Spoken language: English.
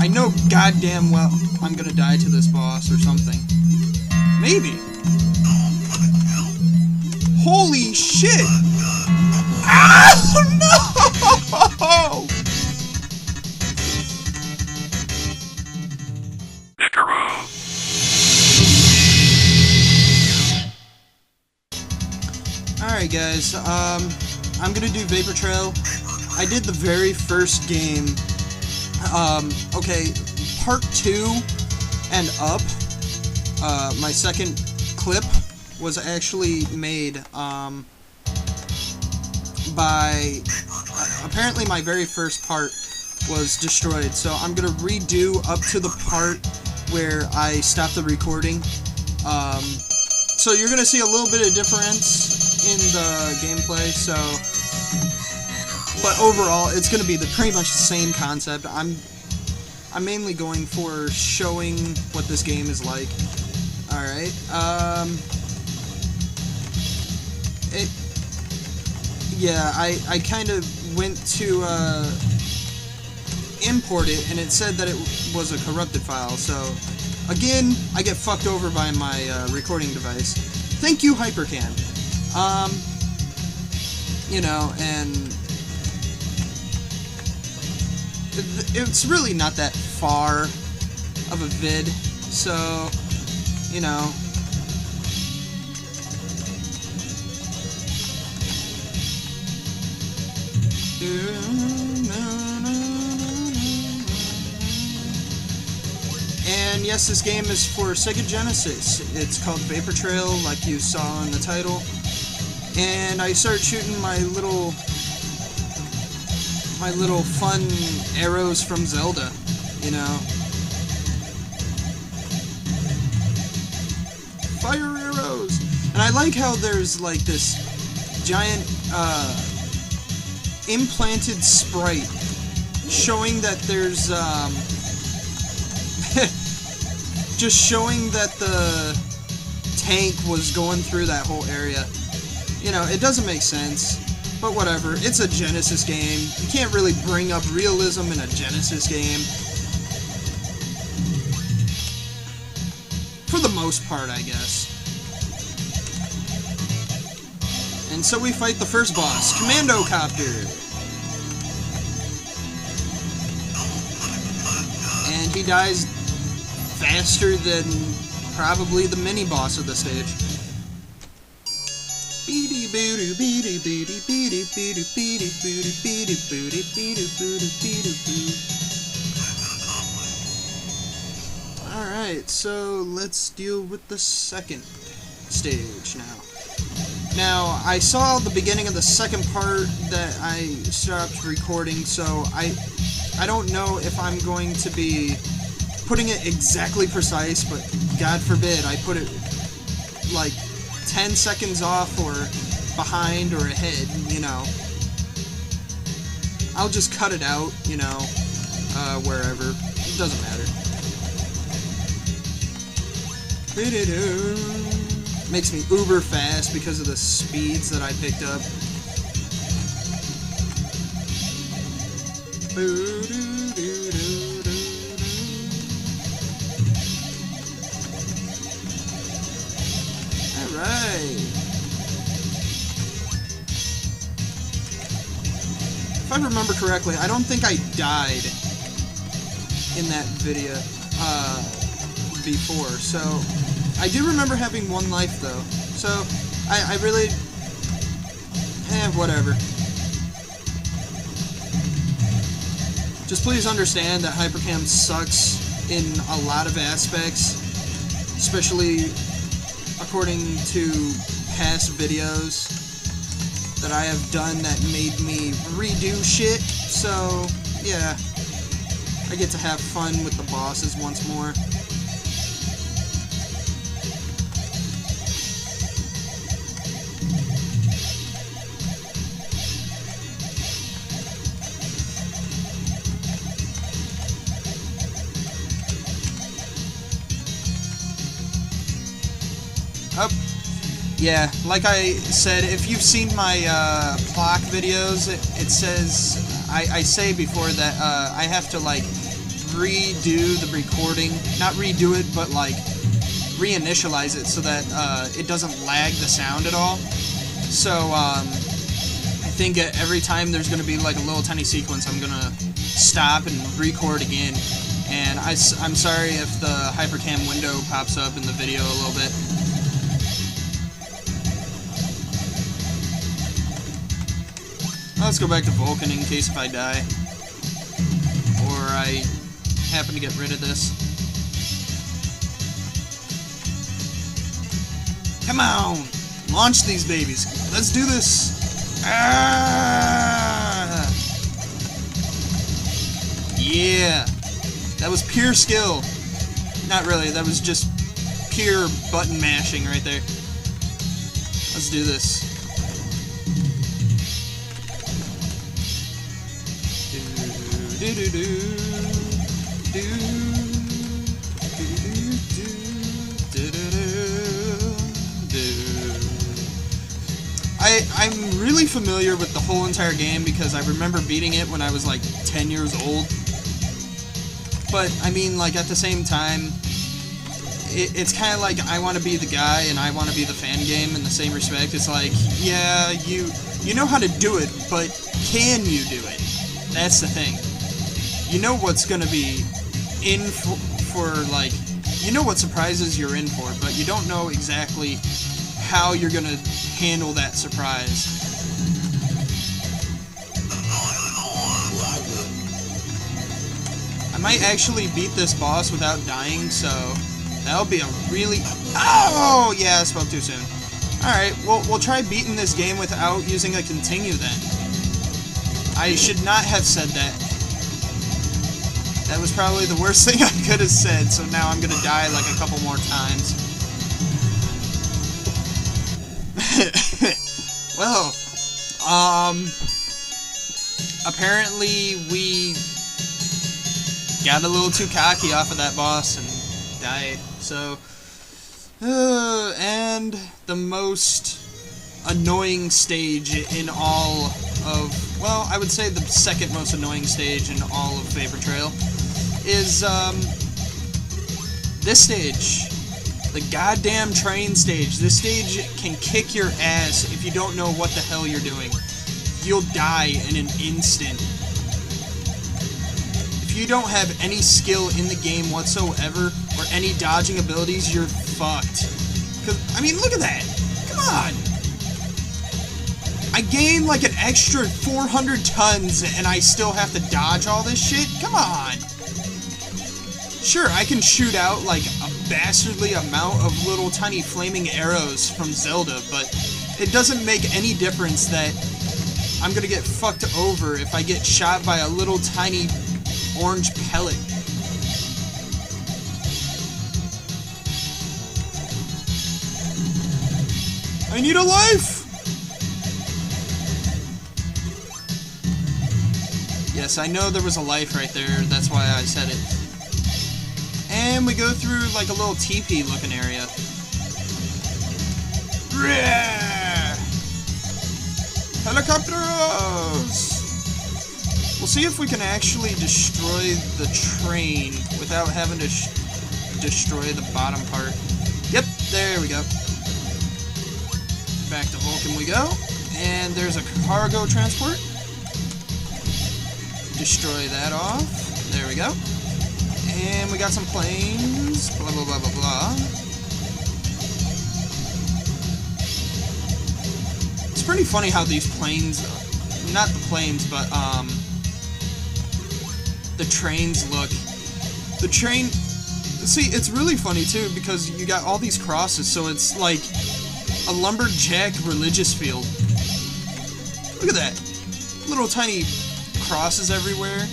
I know goddamn well I'm gonna die to this boss or something. Maybe. Holy shit! Ah, no! Alright guys, I'm gonna do Vapor Trail. I did the very first game. Okay, part 2 and up, my second clip was actually made, by, apparently my very first part was destroyed, so I'm gonna redo up to the part where I stopped the recording. So you're gonna see a little bit of difference in the gameplay, so, but overall it's gonna be pretty much the same concept. I'm mainly going for showing what this game is like. Alright, yeah, I kind of went to import it, and it said that it was a corrupted file, so again, I get fucked over by my recording device. Thank you, Hypercam. You know, and it's really not that far of a vid, so, you know. And yes, this game is for Sega Genesis. It's called Vapor Trail, like you saw in the title. And I started shooting my little fun arrows from Zelda, you know. Fire arrows! And I like how there's like this giant implanted sprite showing that there's just showing that the tank was going through that whole area. You know, it doesn't make sense, but whatever. It's a Genesis game. You can't really bring up realism in a Genesis game. For the most part, I guess. And so we fight the first boss, Commando Copter. And he dies faster than probably the mini-boss of the stage. Alright, so let's deal with the second stage now. Now, I saw the beginning of the second part that I stopped recording, so I don't know if I'm going to be putting it exactly precise, but God forbid I put it like 10 seconds off or behind or ahead, you know. I'll just cut it out, you know, wherever. It doesn't matter. Makes me uber fast because of the speeds that I picked up. Alright. If I remember correctly, I don't think I died in that video before, so I do remember having one life though, so I really, whatever. Just please understand that Hypercam sucks in a lot of aspects, especially according to past videos that I have done that made me redo shit, so yeah, I get to have fun with the bosses once more. Yeah, like I said, if you've seen my clock videos, it says, I say before that I have to like redo the recording. Not redo it, but like reinitialize it so that it doesn't lag the sound at all. So I think every time there's going to be like a little tiny sequence, I'm going to stop and record again. And I'm sorry if the Hypercam window pops up in the video a little bit. Let's go back to Vulcan in case if I die. Or I happen to get rid of this. Come on! Launch these babies. Let's do this! Ah! Yeah! That was pure skill. Not really, that was just pure button mashing right there. Let's do this. I'm really familiar with the whole entire game because I remember beating it when I was like 10 years old. But, I mean, like, at the same time, it's kind of like I want to be the guy and I want to be the fan game in the same respect. It's like, yeah, you know how to do it, but can you do it? That's the thing. You know what's going to be in for, like, you know what surprises you're in for, but you don't know exactly how you're going to handle that surprise. I might actually beat this boss without dying, so that'll be a really... Oh! Yeah, I spoke too soon. Alright, we'll try beating this game without using a continue then. I should not have said that. That was probably the worst thing I could have said, so now I'm gonna die like a couple more times. Well, apparently we got a little too cocky off of that boss and died, so, and the most annoying stage in all of, well, I would say the second most annoying stage in all of Vapor Trail is, this stage. The goddamn train stage. This stage can kick your ass if you don't know what the hell you're doing. You'll die in an instant. If you don't have any skill in the game whatsoever, or any dodging abilities, you're fucked. 'Cause, I mean, look at that! Come on! I gain like an extra 400 tons and I still have to dodge all this shit? Come on! Sure, I can shoot out like a bastardly amount of little tiny flaming arrows from Zelda, but it doesn't make any difference that I'm gonna get fucked over if I get shot by a little tiny orange pellet. I need a life! Yes, I know there was a life right there, that's why I said it. And we go through like a little teepee looking area. Helicopters! We'll see if we can actually destroy the train without having to destroy the bottom part. Yep, there we go. Back to Vulcan we go. And there's a cargo transport. Destroy that off. There we go. And we got some planes. Blah, blah, blah, blah, blah. It's pretty funny how these planes, not the planes, but, the trains look. The train, see, it's really funny, too, because you got all these crosses, so it's like a lumberjack religious field. Look at that. Little tiny crosses everywhere.